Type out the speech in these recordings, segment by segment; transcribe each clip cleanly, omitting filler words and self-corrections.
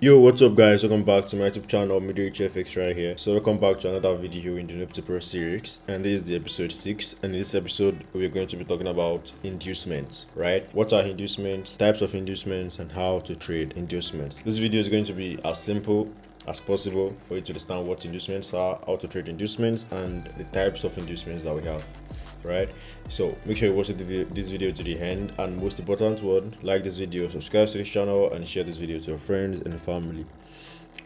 Yo, what's up guys? Welcome back to my YouTube channel, FX right here. So welcome back to another video in the Noob Pro series, and this is the episode 6. And in this episode, we're going to be talking about inducements, right? What are inducements, types of inducements, and how to trade inducements. This video is going to be as simple as possible for you to understand what inducements are, how to trade inducements, and the types of inducements that we have. Right, so make sure you watch this video to the end, and most important one, like this video, subscribe to this channel, and share this video to your friends and family.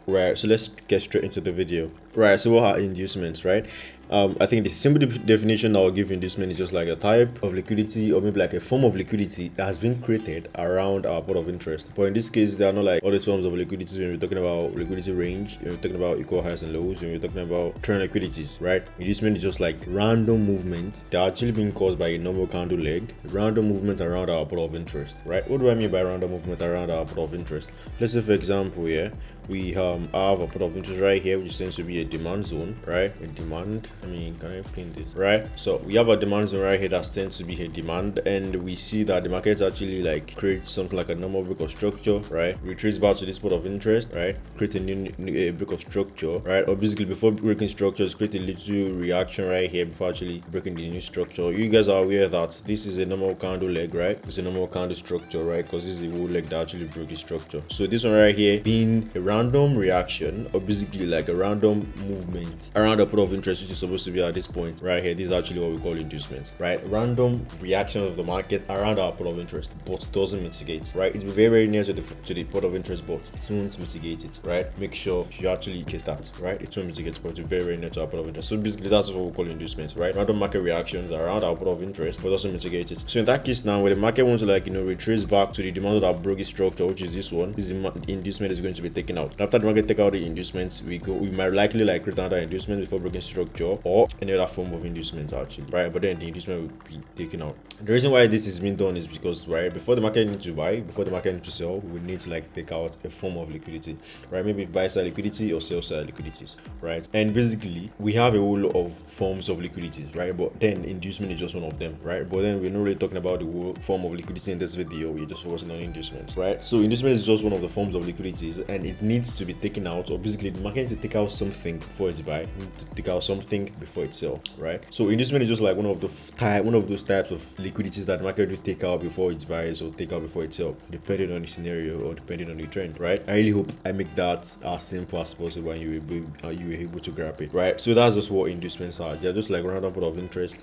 Right, so let's get straight into the video. Right, so what are inducements, right? I think the simple definition I'll give inducement is just like a type of liquidity, or maybe like a form of liquidity that has been created around our pot of interest. But in this case, they are not like all these forms of liquidity. When we're talking about liquidity range, when we're talking about equal highs and lows, when we're talking about trend liquidities, right? Inducement is just like random movement that are actually being caused by a normal candle leg, random movement around our pot of interest, right? What do I mean by random movement around our pot of interest? Let's say, for example, here we have a pot of interest right here, which tends to be a demand zone, right? A demand. Can I pin this? Right. So we have a demand zone right here that tends to be a demand, and we see that the market actually like creates something like a normal break of structure, right? Retrace back to this pot of interest, right? Create a new break of structure, right? Or basically before breaking structures, create a little reaction right here before actually breaking the new structure. You guys are aware that this is a normal candle leg, right? It's a normal candle structure, right? Because this is the whole leg that actually broke the structure. So this one right here being a random reaction, or basically like a random movement around the pot of interest, which is supposed to be at this point right here. This is actually what we call inducement, right? Random reaction of the market around our pot of interest, but doesn't mitigate, right? It will be very near to the pot of interest, but it won't mitigate it, right? Make sure you actually get that, right? It won't mitigate, but it's very near to our pot of interest. So basically that's what we call inducements, right? Random market reactions around our pot of interest, but doesn't mitigate it. So in that case now, where the market wants to retrace back to the demand that broke its structure, which is this one, this inducement is going to be taken out. After the market take out the inducements, we might likely create another inducement before breaking structure, or any other form of inducement actually, right? But then the inducement will be taken out. The reason why this is being done is because, right, before the market needs to buy, before the market needs to sell, we need to take out a form of liquidity, right? Maybe buy side liquidity or sell side liquidities, right? And basically we have a whole of forms of liquidities, right? But then inducement is just one of them, right? But then we're not really talking about the whole form of liquidity in this video. We're just focusing on inducements, right? So inducement is just one of the forms of liquidities, and it needs to be taken out, or basically the market needs to take out something before it's buy, to take out something before it sell, right? So inducement is just like one of those types of liquidities that the market will take out before it buys or take out before it sell, depending on the scenario or depending on the trend, right? I really hope I make that as simple as possible and you were able to grab it, right? So that's just what inducements are. They're just like random pot of interest,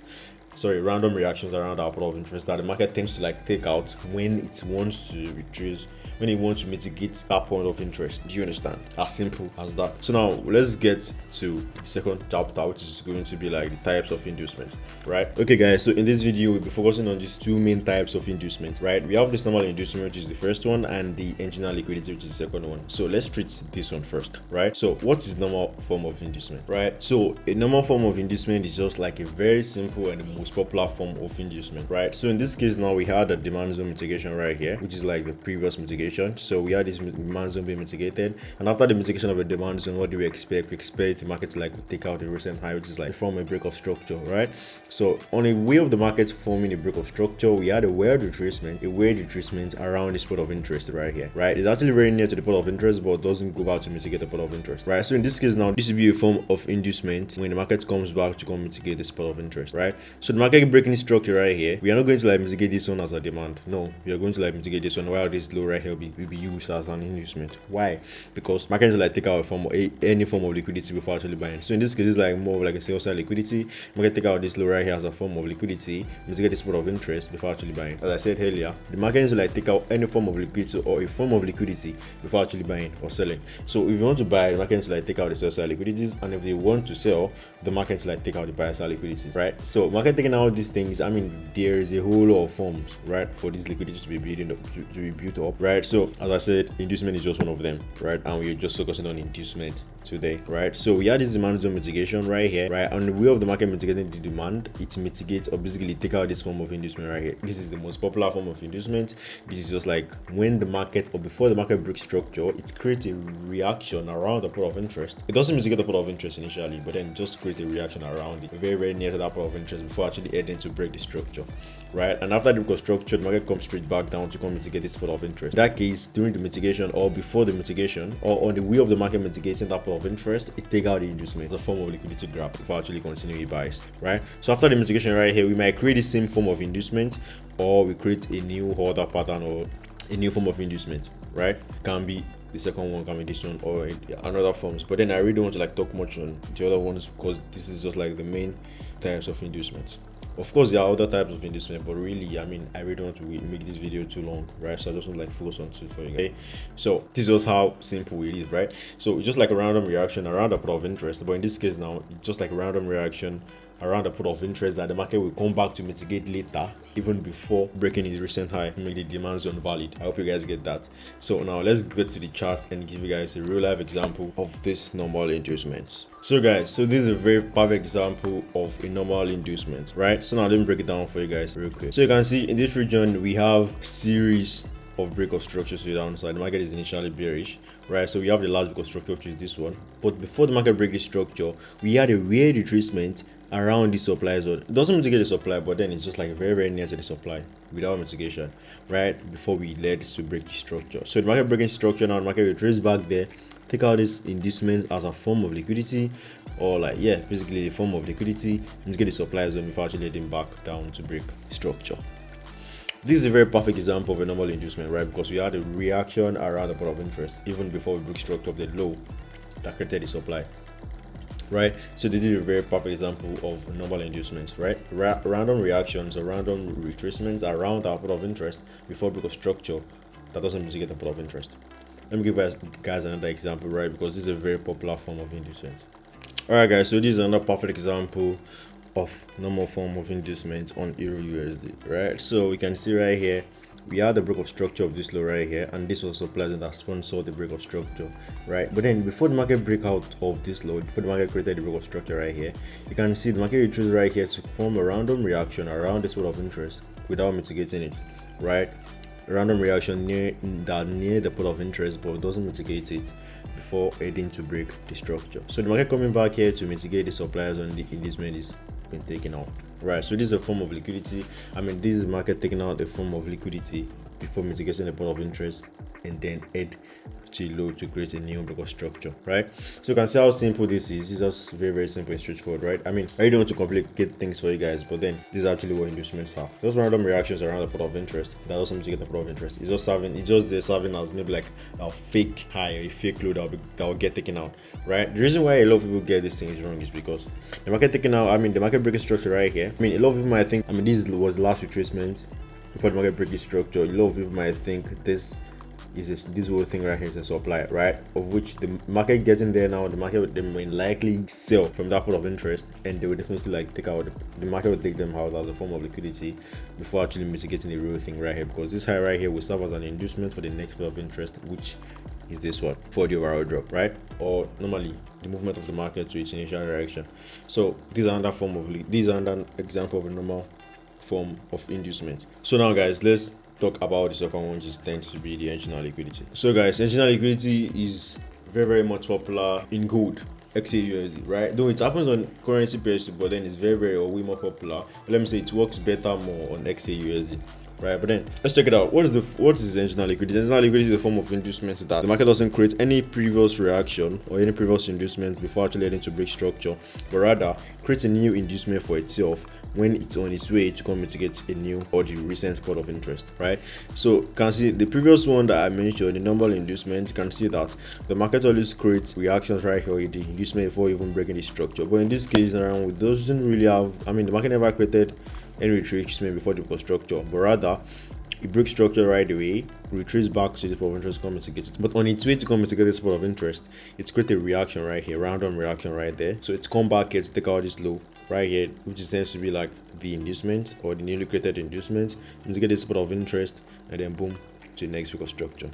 random reactions around our pot of interest that the market tends to take out when it wants to reduce, when it wants to mitigate that point of interest. Do you understand? As simple as that. So now let's get to the second chapter, which is going to be like the types of inducements, right? Okay guys, so in this video we'll be focusing on these two main types of inducements, right? We have this normal inducement, which is the first one, and the engineer liquidity, which is the second one. So let's treat this one first, right? So what is normal form of inducement, right? So a normal form of inducement is just like a very simple and the most popular form of inducement, right? So in this case now we had a demand zone mitigation right here, which is like the previous mitigation. So we had this demand zone being mitigated, and after the mitigation of a demand zone, what do we expect? We expect the market to take out the recent high, which is form a break of structure, right? So on a way of the market forming a break of structure, we had a weird retracement around this pot of interest right here, right? It's actually very near to the pot of interest, but doesn't go back to mitigate the pot of interest, right? So in this case now, this will be a form of inducement when the market comes back to come mitigate this pot of interest, right? So the market breaking this structure right here, we are not going to mitigate this one as a demand. No, we are going to mitigate this one while this low right here will be used as an inducement. Why? Because markets take out any form of liquidity before actually buying. So in this case, it's more of a sell side liquidity. Market take out this low right here as a form of liquidity, mitigate this pot of interest before actually buying. As I said earlier, the market needs to take out any form of liquidity or a form of liquidity before actually buying or selling. So if you want to buy, the market needs to take out the sell side liquidities, and if they want to sell, the market needs to take out the buy side liquidities, right? So market taking out these things, there is a whole lot of forms, right, for these liquidities to be built up, right? So as I said, inducement is just one of them, right? And we're just focusing on inducement today, right? So we had this demand zone mitigation right here, right? On the way of the market mitigating the demand, it mitigates or basically take out this form of inducement right here. This is the most popular form of inducement. This is just when the market, or before the market breaks structure, it creates a reaction around the pot of interest. It doesn't mitigate the pot of interest initially, but then just create a reaction around it, very near to that pot of interest before actually heading to break the structure, right? And after the break of structure, the market comes straight back down to come mitigate this spot of interest. In that case, during the mitigation or before the mitigation or on the way of the market mitigating that spot of interest, it take out the inducement as a form of liquidity grab before actually continuing buys, right? So after the mitigation right here, we might create the same form of inducement, or we create a new order pattern or a new form of inducement, right? Can be the second one, can be this one, or another forms. But then I really don't want to like talk much on the other ones because this is just like the main types of inducements. Of course, there are other types of inducement, but really, I mean, I really don't want to make this video too long, right? So I just want to like focus on two for you guys. Okay? So this is how simple it is, right? So it's just like a random reaction around a put of interest, but in this case now, it's just like a random reaction around the put of interest that the market will come back to mitigate later, even before breaking its recent high, make the demand zone valid. I hope you guys get that. So now let's get to the chart and give you guys a real life example of this normal inducement. So guys, so this is a very perfect example of a normal inducement, right? So now let me break it down for you guys real quick. So you can see in this region we have series of break of structure to the downside. The market is initially bearish, right? So we have the last break of structure, which is this one. But before the market break this structure, we had a weird retracement around the supply zone. It doesn't mitigate the supply, but then it's just like very near to the supply without mitigation, right? Before we led to break the structure. So the market breaking structure now, the market retrace back there, take out this inducement as a form of liquidity, or like, yeah, basically a form of liquidity, and get the supply zone before actually heading back down to break structure. This is a very perfect example of a normal inducement, right? Because we had a reaction around the point of interest even before we break structure of the low that created the supply, right? So this is a very perfect example of normal inducements, right? Random reactions or random retracements around our point of interest before break of structure that doesn't mitigate the point of interest. Let me give you guys another example, right? Because this is a very popular form of inducement. All right, guys. So this is another perfect example of normal form of inducement on Euro USD, right? So we can see right here we had the break of structure of this low right here, and this was supply zone that sponsored the break of structure, right? But then before the market break out of this low, before the market created the break of structure right here, you can see the market retrace right here to form a random reaction around this spot of interest without mitigating it, right? Random reaction near the put of interest, but doesn't mitigate it before heading to break the structure. So the market coming back here to mitigate the suppliers on the inducement is been taken out, right? So this is a form of liquidity. I mean, this is market taking out a form of liquidity before mitigating the put of interest and then head to low to create a new break of structure, right? So you can see how simple this is. It's just very simple and straightforward, right? I mean, I don't want to complicate things for you guys, but then this is actually what inducements are. Those random reactions around the put of interest that doesn't mitigate the put of interest. It's just serving as maybe like a fake high or a fake low that will get taken out, right? The reason why a lot of people get these things wrong is because the market taking out, I mean, the market breaking structure right here. I mean, a lot of people might think, I mean, this was the last retracement before the market breaking structure. A lot of people might think this whole thing right here is a supply, right? Of which the market getting there now, the market they may likely sell from that put of interest, and they will definitely like take out the market will take them out as a form of liquidity before actually mitigating the real thing right here, because this high right here will serve as an inducement for the next put of interest, which is this one for the overall drop, right? Or normally the movement of the market to its initial direction. So this is another form of this is another example of a normal form of inducement. So now guys, let's talk about the second one, which tends to be the engine liquidity. So guys, engine liquidity is very much popular in gold, XAUSD, right? Though it happens on currency pairs too, but then it's very or way more popular. But let me say it works better more on XAUSD, right? But then let's check it out. What is engine liquidity? Engine liquidity is a form of inducement that the market doesn't create any previous reaction or any previous inducement before actually heading to break structure, but rather create a new inducement for itself when it's on its way to come mitigate a new or the recent spot of interest, right? So you can see the previous one that I mentioned, the normal inducement, you can see that the market always creates reactions right here with the inducement before even breaking the structure. But in this case around, it doesn't really have, I mean, the market never created any retracement before the structure, but rather it breaks structure right away, retrace back to the spot of interest, come mitigate it. But on its way to come mitigate the spot of interest, it's created a reaction right here, random reaction right there. So it's come back here to take out this low right here, which tends to be like the inducement or the newly created inducement, and to get this spot of interest, and then boom to the next week of structure,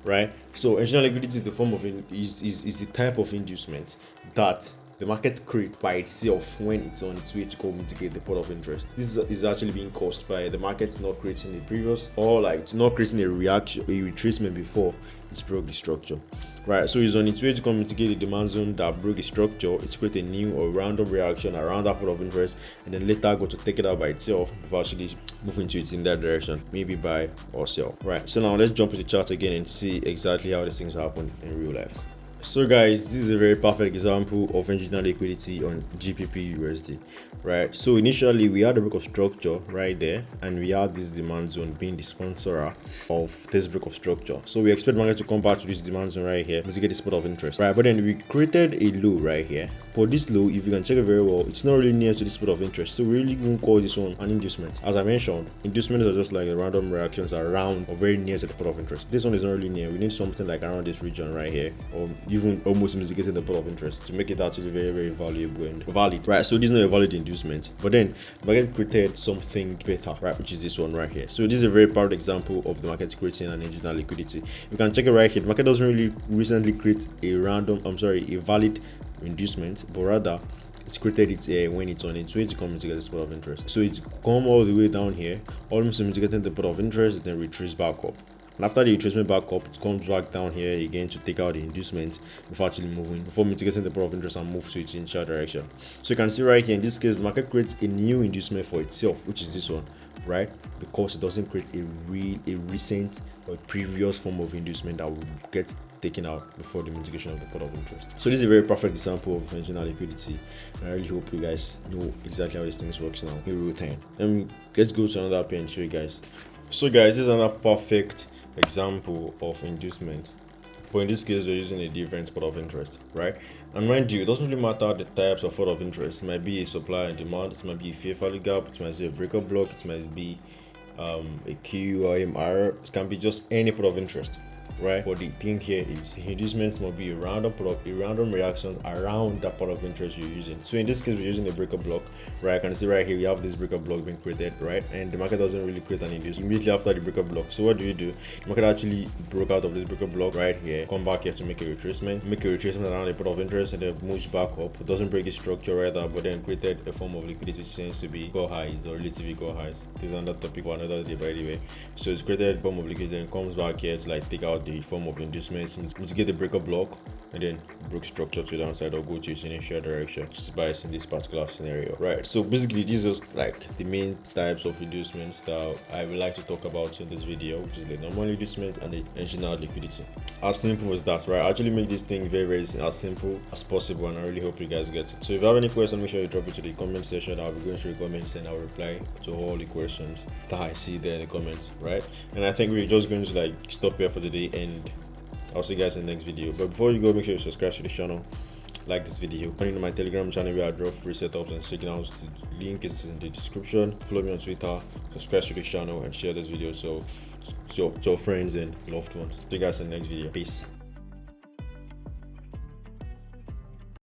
right? So engine liquidity is the form of is the type of inducement that the market creates by itself when it's on its way to go mitigate the pot of interest. This is actually being caused by the market not creating a previous or like not creating a retracement before it broke the structure, right? So it's on its way to come mitigate the demand zone that broke the structure. It's create a new or random reaction around that part of interest, and then later go to take it out by itself before actually moving to it in that direction, maybe buy or sell, right? So now let's jump into the chart again and see exactly how these things happen in real life. So guys, this is a very perfect example of engine liquidity on GBP USD, right? So initially we had a break of structure right there, and we had this demand zone being the sponsor of this break of structure. So we expect market to come back to this demand zone right here to get the spot of interest, right? But then we created a low right here. For this low, if you can check it very well, it's not really near to the spot of interest. So we really won't call this one an inducement. As I mentioned, inducements are just like random reactions around or very near to the spot of interest. This one is not really near. We need something like around this region right here, or even almost mitigating the spot of interest to make it actually very, very valuable and valid, right? So this is not a valid inducement, but then the market created something better, right? Which is this one right here. So this is a very powerful example of the market creating an engine liquidity. You can check it right here. The market doesn't really recently create a valid inducement, but rather it's created it when it's on its way to come mitigate the spot of interest. So it's come all the way down here, almost mitigating the spot of interest, then retrace back up. And after the retracement back up, it comes back down here again to take out the inducement before actually moving, before mitigating the spot of interest and move to its initial direction. So you can see right here in this case, the market creates a new inducement for itself, which is this one, right? Because it doesn't create a recent or previous form of inducement that will get taken out before the mitigation of the spot of interest. So this is a very perfect example of engine liquidity, and I really hope you guys know exactly how these things works now in real time. Let's go to another page and show you guys. So guys, this is another perfect example of inducement, but in this case we're using a different spot of interest, right? And mind you, it doesn't really matter the types of spot of interest. It might be a supply and demand, it might be a fair value gap, it might be a breakup block, it might be a Q or MR. It can be just any spot of interest, right? But the thing here is inducements must be a random reactions around that part of interest you're using. So in this case, we're using a breakup block, right? I can see right here we have this breakup block being created, right? And the market doesn't really create an inducement immediately after the breakup block. So what do? The market actually broke out of this breakup block right here, come back here to make a retracement around the part of interest, and then moves back up. It doesn't break the structure right there, but then created a form of liquidity which seems to be equal highs or relative equal highs. This is another topic for another day, by the way. So it's created a form of liquidity and comes back here to like take out the form of inducements, mitigate the breakup block, and then broke structure to the downside or go to its initial direction, just bias in this particular scenario, right? So basically these are like the main types of inducements that I would like to talk about in this video, which is the normal inducement and the engine liquidity. As simple as that, right? I actually make this thing very as simple as possible, and I really hope you guys get it. So if you have any questions, make sure you drop it to the comment section. I'll be going through the comments and I'll reply to all the questions that I see there in the comments, right? And I think we're just going to like stop here for today, and I'll see you guys in the next video. But before you go, make sure you subscribe to the channel, like this video, join in my Telegram channel where I drop free setups and signals. The link is in the description. Follow me on Twitter, subscribe to the channel, and share this video to your friends and loved ones. See you guys in the next video. Peace.